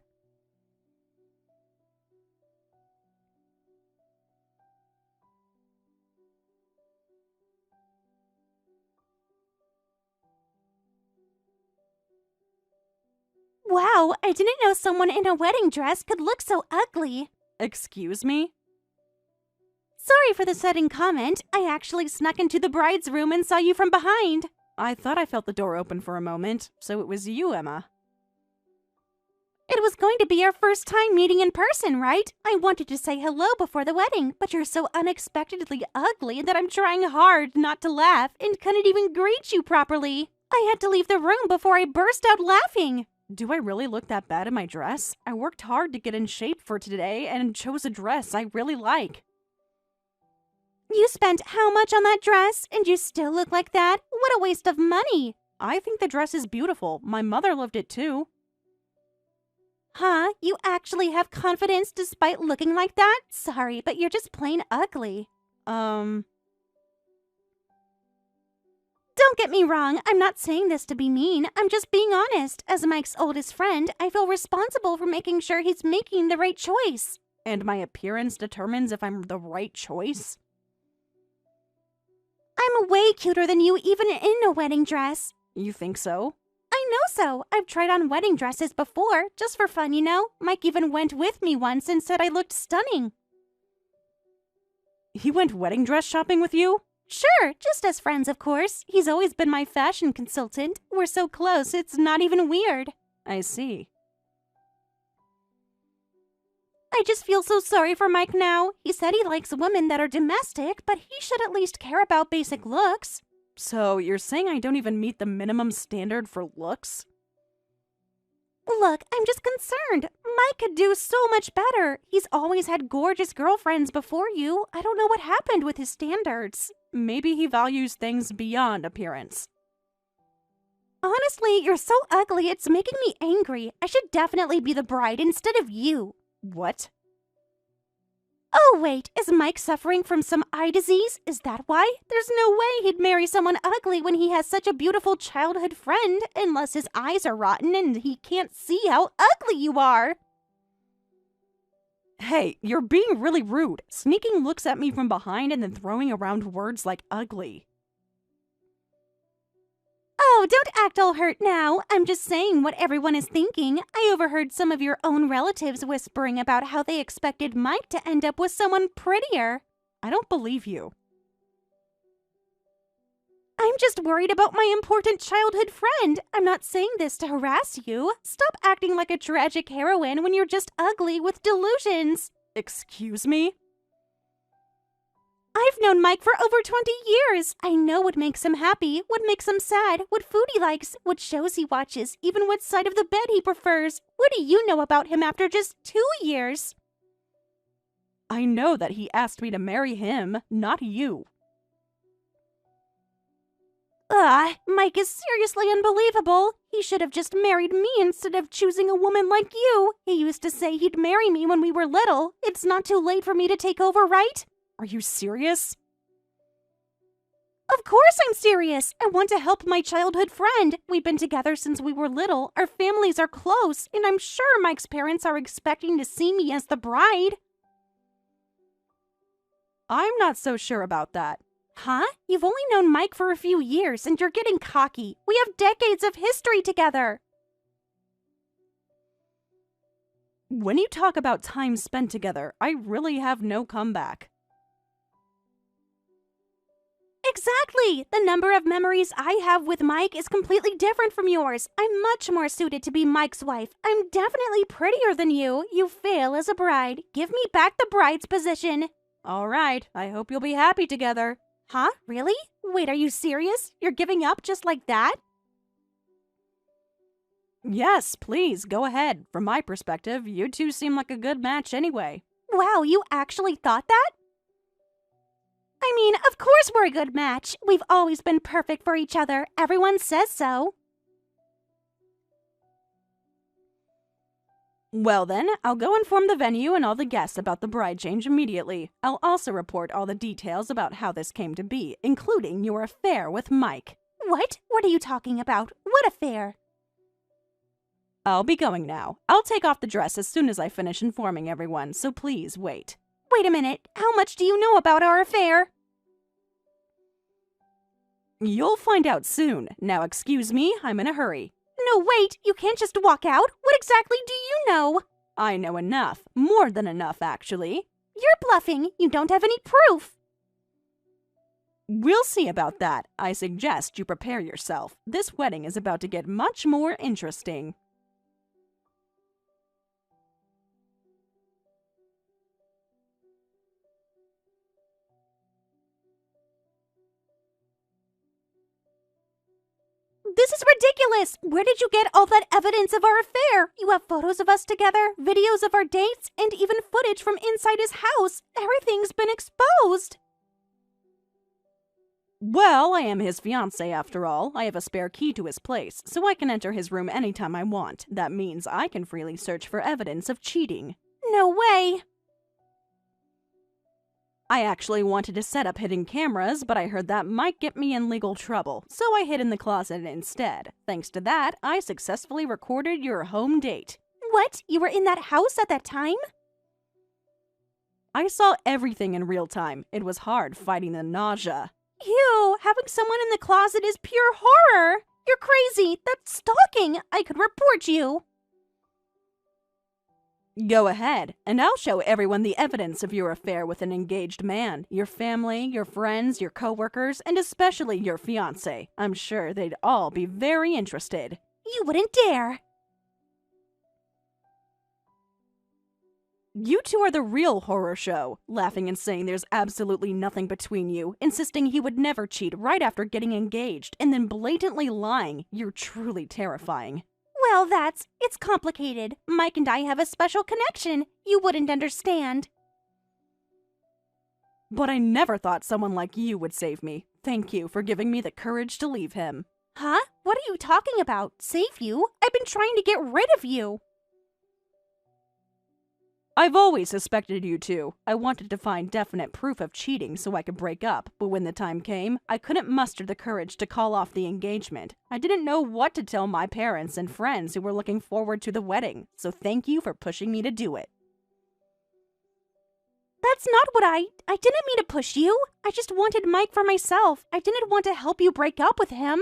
[SPEAKER 2] Wow, I didn't know someone in a wedding dress could look so ugly. Excuse me? Sorry for the sudden comment. I actually snuck into the bride's room and saw you from behind. I thought I felt the door open for a moment, so it was you, Emma. It was going to be our first time meeting in person, right? I wanted to say hello before the wedding, but you're so unexpectedly ugly that I'm trying hard not to laugh and couldn't even greet you properly. I had to leave the room before I burst out laughing. Do I really look that bad in my dress? I worked hard to get in shape for today and chose a dress I really like. You spent how much on that dress and you still look like that? What a waste of money. I think the dress is beautiful. My mother loved it too. Huh? You actually have confidence despite looking like that? Sorry, but you're just plain ugly. Don't get me wrong, I'm not saying this to be mean. I'm just being honest. As Mike's oldest friend, I feel responsible for making sure he's making the right choice. And my appearance determines if I'm the right choice? I'm way cuter than you even in a wedding dress. You think so? I know so. I've tried on wedding dresses before, just for fun, you know? Mike even went with me once and said I looked stunning. He went wedding dress shopping with you? Sure, just as friends, of course. He's always been my fashion consultant. We're so close, it's not even weird. I see. I just feel so sorry for Mike now. He said he likes women that are domestic, but he should at least care about basic looks. So you're saying I don't even meet the minimum standard for looks? Look, I'm just concerned. Mike could do so much better. He's always had gorgeous girlfriends before you. I don't know what happened with his standards. Maybe he values things beyond appearance. Honestly, you're so ugly, it's making me angry. I should definitely be the bride instead of you. What? Oh, wait, is Mike suffering from some eye disease? Is that why? There's no way he'd marry someone ugly when he has such a beautiful childhood friend, unless his eyes are rotten and he can't see how ugly you are. Hey, you're being really rude. Sneaking looks at me from behind and then throwing around words like ugly. Oh, don't act all hurt now. I'm just saying what everyone is thinking. I overheard some of your own relatives whispering about how they expected Mike to end up with someone prettier. I don't believe you. I'm just worried about my important childhood friend. I'm not saying this to harass you. Stop acting like a tragic heroine when you're just ugly with delusions. Excuse me? I've known Mike for over 20 years. I know what makes him happy, what makes him sad, what food he likes, what shows he watches, even what side of the bed he prefers. What do you know about him after just 2 years? I know that he asked me to marry him, not you. Mike is seriously unbelievable. He should have just married me instead of choosing a woman like you. He used to say he'd marry me when we were little. It's not too late for me to take over, right? Are you serious? Of course I'm serious. I want to help my childhood friend. We've been together since we were little. Our families are close, and I'm sure Mike's parents are expecting to see me as the bride. I'm not so sure about that. Huh? You've only known Mike for a few years, and you're getting cocky. We have decades of history together. When you talk about time spent together, I really have no comeback. Exactly! The number of memories I have with Mike is completely different from yours. I'm much more suited to be Mike's wife. I'm definitely prettier than you. You fail as a bride. Give me back the bride's position. All right, I hope you'll be happy together. Huh? Really? Wait, are you serious? You're giving up just like that? Yes, please, go ahead. From my perspective, you two seem like a good match anyway. Wow, you actually thought that? I mean, of course we're a good match. We've always been perfect for each other. Everyone says so. Well then, I'll go inform the venue and all the guests about the bride change immediately. I'll also report all the details about how this came to be, including your affair with Mike. What? What are you talking about? What affair? I'll be going now. I'll take off the dress as soon as I finish informing everyone, so please wait. Wait a minute. How much do you know about our affair? You'll find out soon. Now excuse me, I'm in a hurry. No, wait, you can't just walk out. What exactly do you know? I know enough. More than enough, actually. You're bluffing. You don't have any proof. We'll see about that. I suggest you prepare yourself. This wedding is about to get much more interesting. This is ridiculous! Where did you get all that evidence of our affair? You have photos of us together, videos of our dates, and even footage from inside his house. Everything's been exposed. Well, I am his fiancé after all. I have a spare key to his place, so I can enter his room anytime I want. That means I can freely search for evidence of cheating. No way! I actually wanted to set up hidden cameras, but I heard that might get me in legal trouble, so I hid in the closet instead. Thanks to that, I successfully recorded your home date. What? You were in that house at that time? I saw everything in real time. It was hard fighting the nausea. Ew, having someone in the closet is pure horror! You're crazy! That's stalking! I could report you! Go ahead, and I'll show everyone the evidence of your affair with an engaged man. Your family, your friends, your coworkers, and especially your fiancé. I'm sure they'd all be very interested. You wouldn't dare! You two are the real horror show, laughing and saying there's absolutely nothing between you, insisting he would never cheat right after getting engaged, and then blatantly lying. You're truly terrifying. Well, it's complicated. Mike and I have a special connection. You wouldn't understand. But I never thought someone like you would save me. Thank you for giving me the courage to leave him. Huh? What are you talking about? Save you? I've been trying to get rid of you. I've always suspected you two. I wanted to find definite proof of cheating so I could break up, but when the time came, I couldn't muster the courage to call off the engagement. I didn't know what to tell my parents and friends who were looking forward to the wedding, so thank you for pushing me to do it. That's not what I didn't mean to push you. I just wanted Mike for myself. I didn't want to help you break up with him.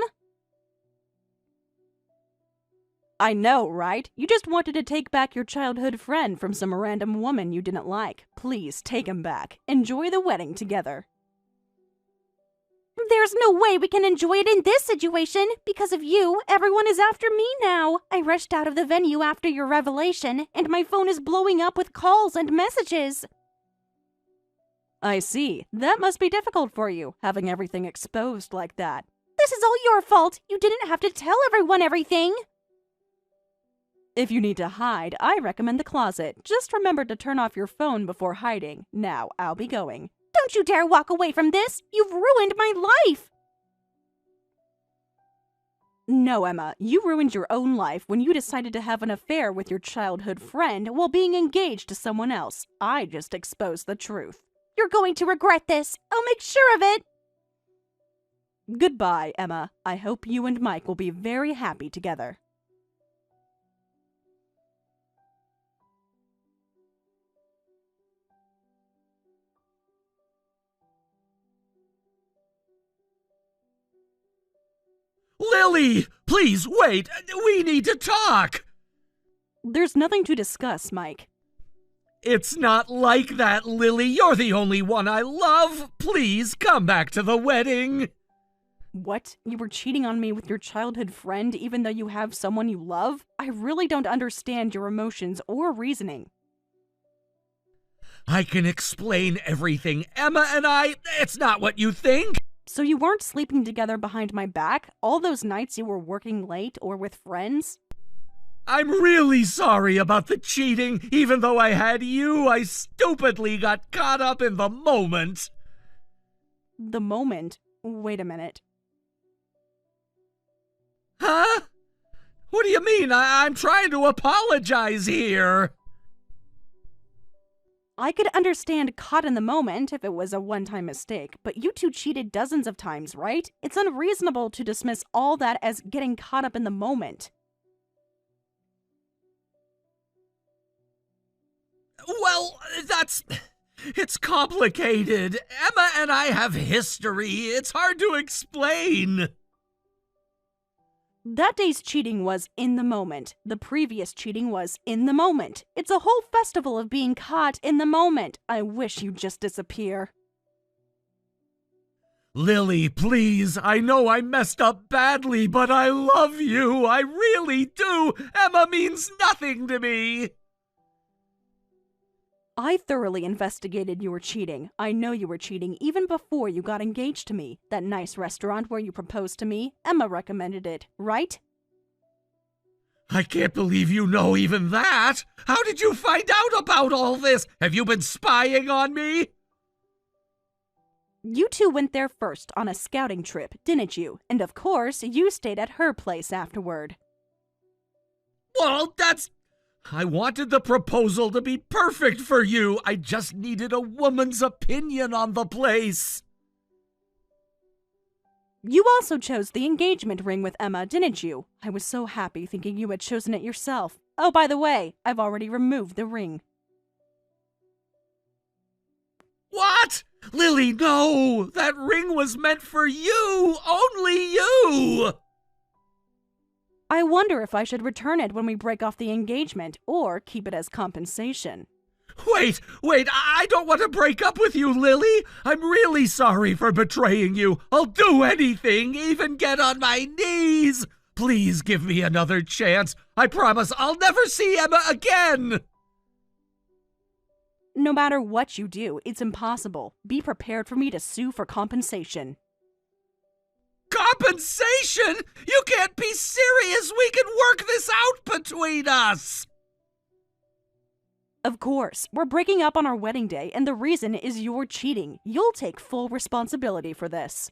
[SPEAKER 2] I know, right? You just wanted to take back your childhood friend from some random woman you didn't like. Please take him back. Enjoy the wedding together. There's no way we can enjoy it in this situation. Because of you, everyone is after me now. I rushed out of the venue after your revelation, and my phone is blowing up with calls and messages. I see. That must be difficult for you, having everything exposed like that. This is all your fault. You didn't have to tell everyone everything. If you need to hide, I recommend the closet. Just remember to turn off your phone before hiding. Now, I'll be going. Don't you dare walk away from this! You've ruined my life! No, Emma, you ruined your own life when you decided to have an affair with your childhood friend while being engaged to someone else. I just exposed the truth. You're going to regret this. I'll make sure of it. Goodbye, Emma. I hope you and Mike will be very happy together.
[SPEAKER 3] Lily! Please, wait! We need to talk!
[SPEAKER 2] There's nothing to discuss, Mike.
[SPEAKER 3] It's not like that, Lily. You're the only one I love. Please, come back to the wedding.
[SPEAKER 2] What? You were cheating on me with your childhood friend even though you have someone you love? I really don't understand your emotions or reasoning.
[SPEAKER 3] I can explain everything, Emma and I. It's not what you think.
[SPEAKER 2] So you weren't sleeping together behind my back all those nights you were working late or with friends?
[SPEAKER 3] I'm really sorry about the cheating. Even though I had you, I stupidly got caught up in the moment.
[SPEAKER 2] The moment? Wait a minute.
[SPEAKER 3] Huh? What do you mean? I'm trying to apologize here.
[SPEAKER 2] I could understand caught in the moment if it was a one-time mistake, but you two cheated dozens of times, right? It's unreasonable to dismiss all that as getting caught up in the moment.
[SPEAKER 3] Well, it's complicated. Emma and I have history. It's hard to explain.
[SPEAKER 2] That day's cheating was in the moment. The previous cheating was in the moment. It's a whole festival of being caught in the moment. I wish you'd just disappear.
[SPEAKER 3] Lily, please. I know I messed up badly, but I love you. I really do. Emma means nothing to me.
[SPEAKER 2] I thoroughly investigated your cheating. I know you were cheating even before you got engaged to me. That nice restaurant where you proposed to me, Emma recommended it, right?
[SPEAKER 3] I can't believe you know even that. How did you find out about all this? Have you been spying on me?
[SPEAKER 2] You two went there first on a scouting trip, didn't you? And of course, you stayed at her place afterward.
[SPEAKER 3] Well, I wanted the proposal to be perfect for you. I just needed a woman's opinion on the place.
[SPEAKER 2] You also chose the engagement ring with Emma, didn't you? I was so happy thinking you had chosen it yourself. Oh, by the way, I've already removed the ring.
[SPEAKER 3] What? Lily, no! That ring was meant for you! Only you!
[SPEAKER 2] I wonder if I should return it when we break off the engagement, or keep it as compensation.
[SPEAKER 3] Wait, I don't want to break up with you, Lily. I'm really sorry for betraying you. I'll do anything, even get on my knees. Please give me another chance. I promise I'll never see Emma again.
[SPEAKER 2] No matter what you do, it's impossible. Be prepared for me to sue for compensation.
[SPEAKER 3] Compensation? You can't be serious! We can work this out between us!
[SPEAKER 2] Of course, we're breaking up on our wedding day, and the reason is you're cheating. You'll take full responsibility for this.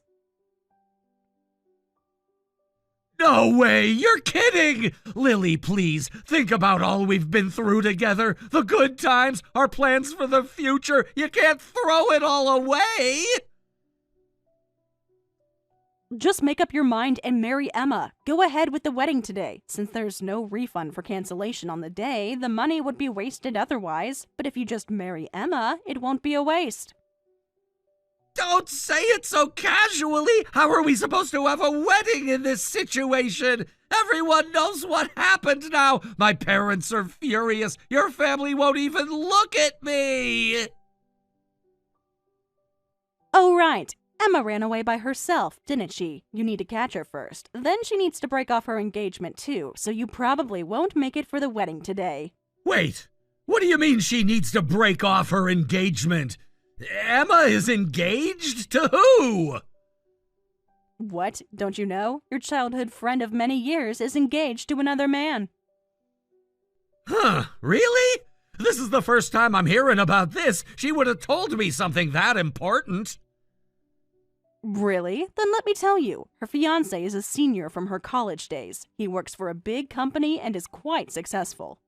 [SPEAKER 3] No way! You're kidding! Lily, please, think about all we've been through together. The good times, our plans for the future. You can't throw it all away!
[SPEAKER 2] Just make up your mind and marry Emma. Go ahead with the wedding today. Since there's no refund for cancellation on the day, the money would be wasted otherwise. But if you just marry Emma, it won't be a waste.
[SPEAKER 3] Don't say it so casually! How are we supposed to have a wedding in this situation? Everyone knows what happened now! My parents are furious! Your family won't even look at me!
[SPEAKER 2] Oh, right. Emma ran away by herself, didn't she? You need to catch her first. Then she needs to break off her engagement too, so you probably won't make it for the wedding today.
[SPEAKER 3] Wait! What do you mean she needs to break off her engagement? Emma is engaged? To who?
[SPEAKER 2] What? Don't you know? Your childhood friend of many years is engaged to another man.
[SPEAKER 3] Huh, really? This is the first time I'm hearing about this. She would have told me something that important.
[SPEAKER 2] Really? Then let me tell you. Her fiancé is a senior from her college days. He works for a big company and is quite successful.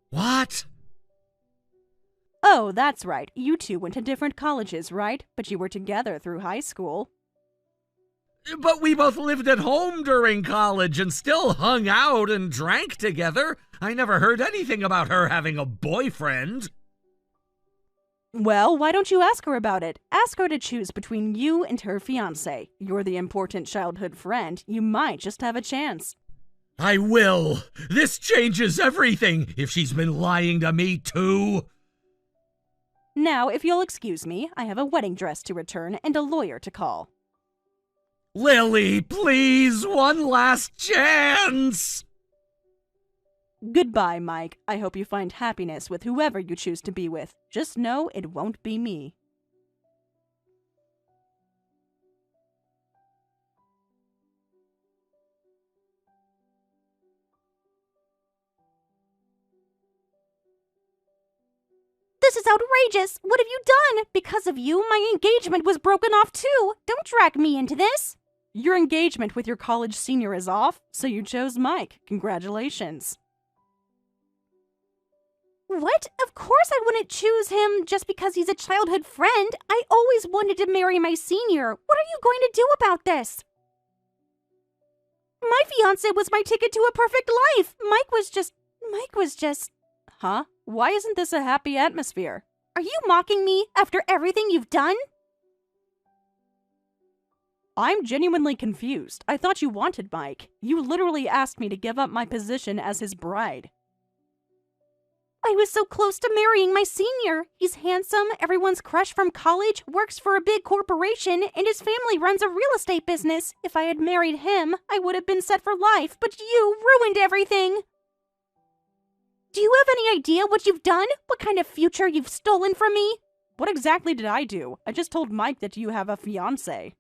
[SPEAKER 3] What?
[SPEAKER 2] Oh, that's right. You two went to different colleges, right? But you were together through high school.
[SPEAKER 3] But we both lived at home during college and still hung out and drank together. I never heard anything about her having a boyfriend.
[SPEAKER 2] Well, why don't you ask her about it? Ask her to choose between you and her fiancé. You're the important childhood friend. You might just have a chance.
[SPEAKER 3] I will. This changes everything if she's been lying to me too.
[SPEAKER 2] Now, if you'll excuse me, I have a wedding dress to return and a lawyer to call.
[SPEAKER 3] Lily, please, one last chance!
[SPEAKER 2] Goodbye, Mike. I hope you find happiness with whoever you choose to be with. Just know it won't be me. This is outrageous! What have you done? Because of you, my engagement was broken off too! Don't drag me into this! Your engagement with your college senior is off, so you chose Mike. Congratulations. What? Of course I wouldn't choose him just because he's a childhood friend. I always wanted to marry my senior. What are you going to do about this? My fiancé was my ticket to a perfect life. Mike was just... Huh? Why isn't this a happy atmosphere? Are you mocking me after everything you've done? I'm genuinely confused. I thought you wanted Mike. You literally asked me to give up my position as his bride. I was so close to marrying my senior. He's handsome, everyone's crush from college, works for a big corporation, and his family runs a real estate business. If I had married him, I would have been set for life, but you ruined everything. Do you have any idea what you've done? What kind of future you've stolen from me? What exactly did I do? I just told Mike that you have a fiancé.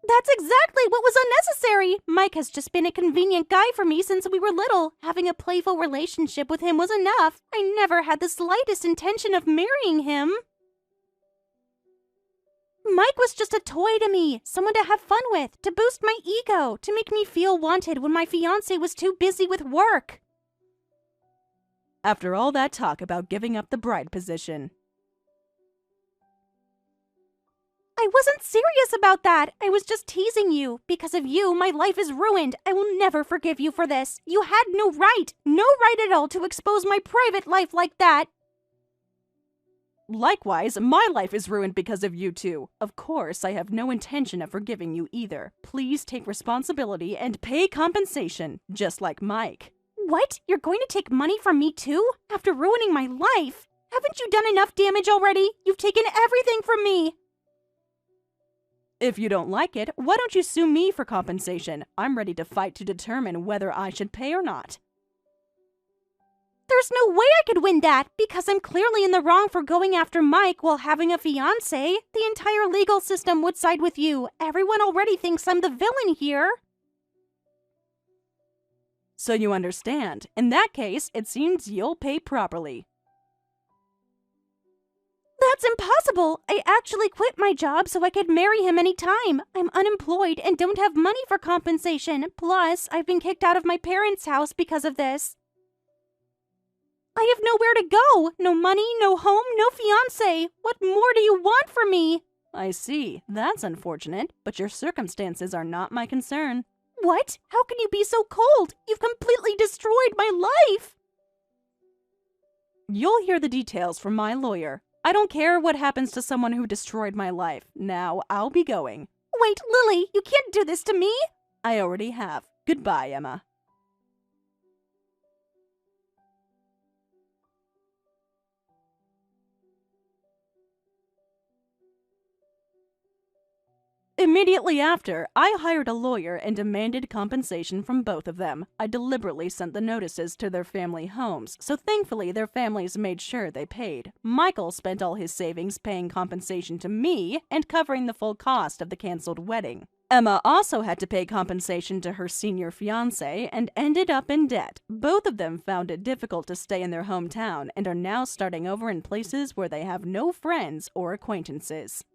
[SPEAKER 2] That's exactly what was unnecessary! Mike has just been a convenient guy for me since we were little. Having a playful relationship with him was enough. I never had the slightest intention of marrying him. Mike was just a toy to me, someone to have fun with, to boost my ego, to make me feel wanted when my fiancé was too busy with work. After all that talk about giving up the bride position. I wasn't serious about that. I was just teasing you. Because of you, my life is ruined. I will never forgive you for this. You had no right at all to expose my private life like that. Likewise, my life is ruined because of you two. Of course, I have no intention of forgiving you either. Please take responsibility and pay compensation, just like Mike. What? You're going to take money from me too? After ruining my life? Haven't you done enough damage already? You've taken everything from me. If you don't like it, why don't you sue me for compensation? I'm ready to fight to determine whether I should pay or not. There's no way I could win that, because I'm clearly in the wrong for going after Mike while having a fiancé. The entire legal system would side with you. Everyone already thinks I'm the villain here. So you understand. In that case, it seems you'll pay properly. That's impossible! I actually quit my job so I could marry him anytime. I'm unemployed and don't have money for compensation. Plus, I've been kicked out of my parents' house because of this. I have nowhere to go. No money, no home, no fiancé. What more do you want from me? I see. That's unfortunate, but your circumstances are not my concern. What? How can you be so cold? You've completely destroyed my life! You'll hear the details from my lawyer. I don't care what happens to someone who destroyed my life. Now, I'll be going. Wait, Lily, you can't do this to me! I already have. Goodbye, Emma. Immediately after, I hired a lawyer and demanded compensation from both of them. I deliberately sent the notices to their family homes, so thankfully their families made sure they paid. Michael spent all his savings paying compensation to me and covering the full cost of the canceled wedding. Emma also had to pay compensation to her senior fiancé and ended up in debt. Both of them found it difficult to stay in their hometown and are now starting over in places where they have no friends or acquaintances.